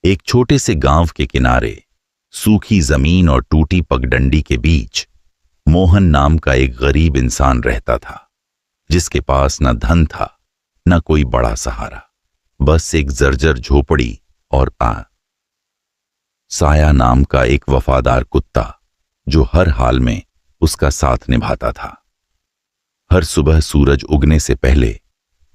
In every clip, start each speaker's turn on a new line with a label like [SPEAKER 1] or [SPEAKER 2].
[SPEAKER 1] एक छोटे से गांव के किनारे सूखी जमीन और टूटी पगडंडी के बीच मोहन नाम का एक गरीब इंसान रहता था, जिसके पास न धन था न कोई बड़ा सहारा, बस एक जर्जर झोपड़ी और साया नाम का एक वफादार कुत्ता जो हर हाल में उसका साथ निभाता था। हर सुबह सूरज उगने से पहले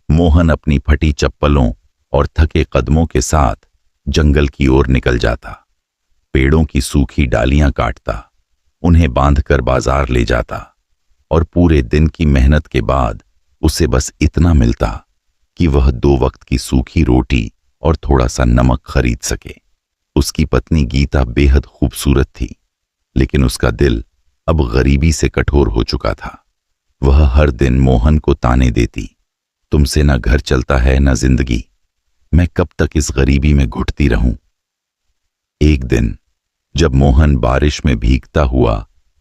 [SPEAKER 1] मोहन अपनी फटी चप्पलों और थके कदमों के साथ जंगल की ओर निकल जाता। पेड़ों की सूखी डालियां काटता, उन्हें बांधकर बाजार ले जाता और पूरे दिन की मेहनत के बाद उसे बस इतना मिलता कि वह 2 वक्त की सूखी रोटी और थोड़ा सा नमक खरीद सके। उसकी पत्नी गीता बेहद खूबसूरत थी, लेकिन उसका दिल अब गरीबी से कठोर हो चुका था। वह हर दिन मोहन को ताने देती, तुमसे न घर चलता है न जिंदगी, मैं कब तक इस गरीबी में घुटती रहूं। एक दिन जब मोहन बारिश में भीगता हुआ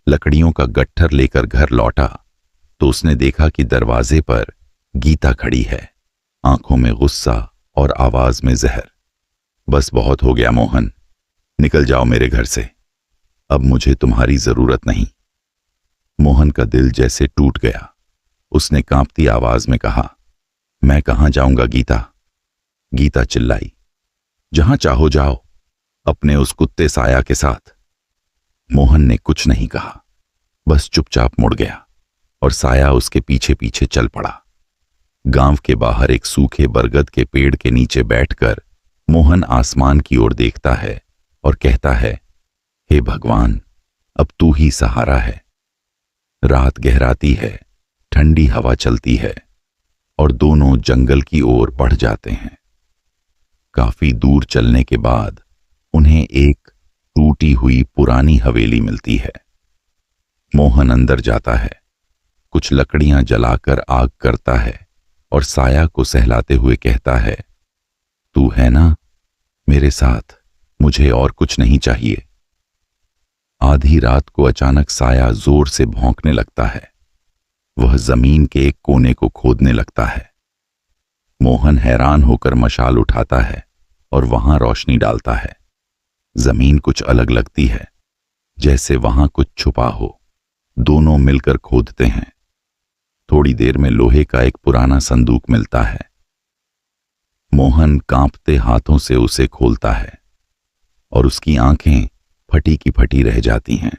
[SPEAKER 1] लकड़ियों का गट्ठर लेकर घर लौटा तो उसने देखा कि दरवाजे पर गीता खड़ी है, आंखों में गुस्सा और आवाज में जहर। बस बहुत हो गया मोहन, निकल जाओ मेरे घर से, अब मुझे तुम्हारी जरूरत नहीं। मोहन का दिल जैसे टूट गया। उसने कांपती आवाज में कहा, मैं कहां जाऊंगा गीता? गीता चिल्लाई, जहां चाहो जाओ, अपने उस कुत्ते साया के साथ। मोहन ने कुछ नहीं कहा, बस चुपचाप मुड़ गया और साया उसके पीछे पीछे चल पड़ा। गांव के बाहर एक सूखे बरगद के पेड़ के नीचे बैठकर मोहन आसमान की ओर देखता है और कहता है, हे भगवान, अब तू ही सहारा है। रात गहराती है, ठंडी हवा चलती है और दोनों जंगल की ओर बढ़ जाते हैं। काफी दूर चलने के बाद उन्हें एक टूटी हुई पुरानी हवेली मिलती है। मोहन अंदर जाता है, कुछ लकड़ियां जलाकर आग करता है और साया को सहलाते हुए कहता है, तू है ना मेरे साथ, मुझे और कुछ नहीं चाहिए। आधी रात को अचानक साया जोर से भौंकने लगता है। वह जमीन के एक कोने को खोदने लगता है। मोहन हैरान होकर मशाल उठाता है और वहां रोशनी डालता है। जमीन कुछ अलग लगती है, जैसे वहां कुछ छुपा हो। दोनों मिलकर खोदते हैं। थोड़ी देर में लोहे का एक पुराना संदूक मिलता है। मोहन कांपते हाथों से उसे खोलता है और उसकी आंखें फटी की फटी रह जाती हैं।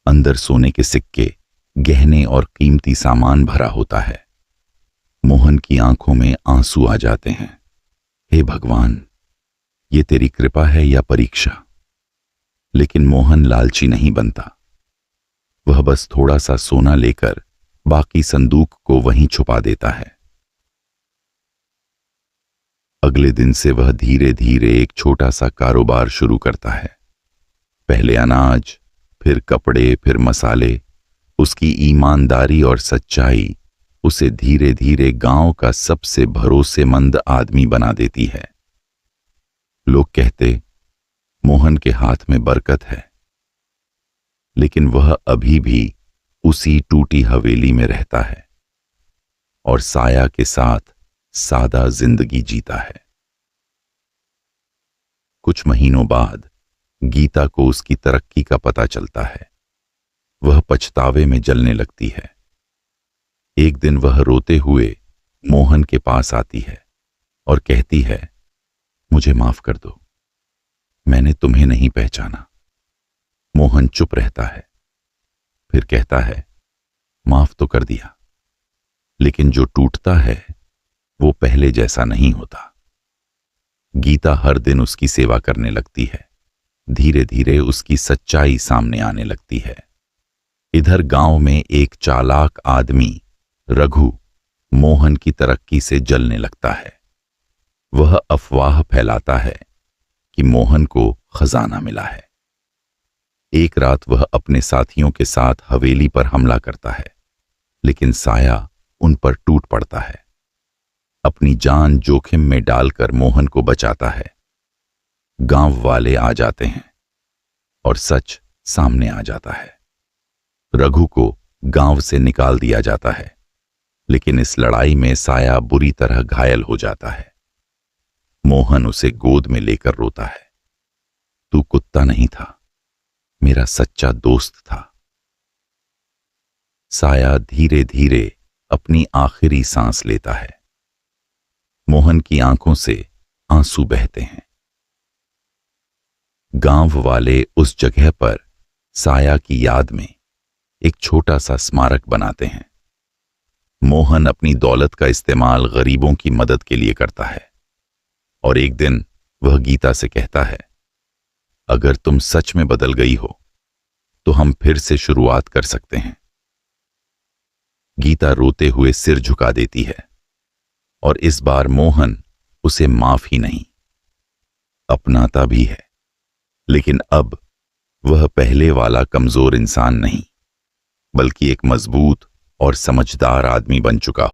[SPEAKER 1] अंदर सोने के सिक्के, गहने और कीमती सामान भरा होता है। मोहन की आंखों में आंसू आ जाते हैं। हे भगवान, ये तेरी कृपा है या परीक्षा? लेकिन मोहन लालची नहीं बनता। वह बस थोड़ा सा सोना लेकर बाकी संदूक को वहीं छुपा देता है। अगले दिन से वह धीरे धीरे एक छोटा सा कारोबार शुरू करता है। पहले अनाज, फिर कपड़े, फिर मसाले। उसकी ईमानदारी और सच्चाई उसे धीरे धीरे गांव का सबसे भरोसेमंद आदमी बना देती है। लोग कहते, मोहन के हाथ में बरकत है, लेकिन वह अभी भी उसी टूटी हवेली में रहता है और साया के साथ सादा जिंदगी जीता है। कुछ महीनों बाद गीता को उसकी तरक्की का पता चलता है। वह पछतावे में जलने लगती है। एक दिन वह रोते हुए मोहन के पास आती है और कहती है, मुझे माफ कर दो, मैंने तुम्हें नहीं पहचाना। मोहन चुप रहता है, फिर कहता है, माफ तो कर दिया, लेकिन जो टूटता है वो पहले जैसा नहीं होता। गीता हर दिन उसकी सेवा करने लगती है। धीरे धीरे उसकी सच्चाई सामने आने लगती है। इधर गांव में एक चालाक आदमी रघु मोहन की तरक्की से जलने लगता है। वह अफवाह फैलाता है कि मोहन को खजाना मिला है। एक रात वह अपने साथियों के साथ हवेली पर हमला करता है, लेकिन साया उन पर टूट पड़ता है। अपनी जान जोखिम में डालकर मोहन को बचाता है। गांव वाले आ जाते हैं और सच सामने आ जाता है। रघु को गांव से निकाल दिया जाता है, लेकिन इस लड़ाई में साया बुरी तरह घायल हो जाता है। मोहन उसे गोद में लेकर रोता है। तू कुत्ता नहीं था, मेरा सच्चा दोस्त था। साया धीरे धीरे अपनी आखिरी सांस लेता है। मोहन की आंखों से आंसू बहते हैं। गांव वाले उस जगह पर साया की याद में एक छोटा सा स्मारक बनाते हैं। मोहन अपनी दौलत का इस्तेमाल गरीबों की मदद के लिए करता है और एक दिन वह गीता से कहता है, अगर तुम सच में बदल गई हो तो हम फिर से शुरुआत कर सकते हैं। गीता रोते हुए सिर झुका देती है और इस बार मोहन उसे माफ ही नहीं, अपनाता भी है। लेकिन अब वह पहले वाला कमजोर इंसान नहीं, बल्कि एक मजबूत और समझदार आदमी बन चुका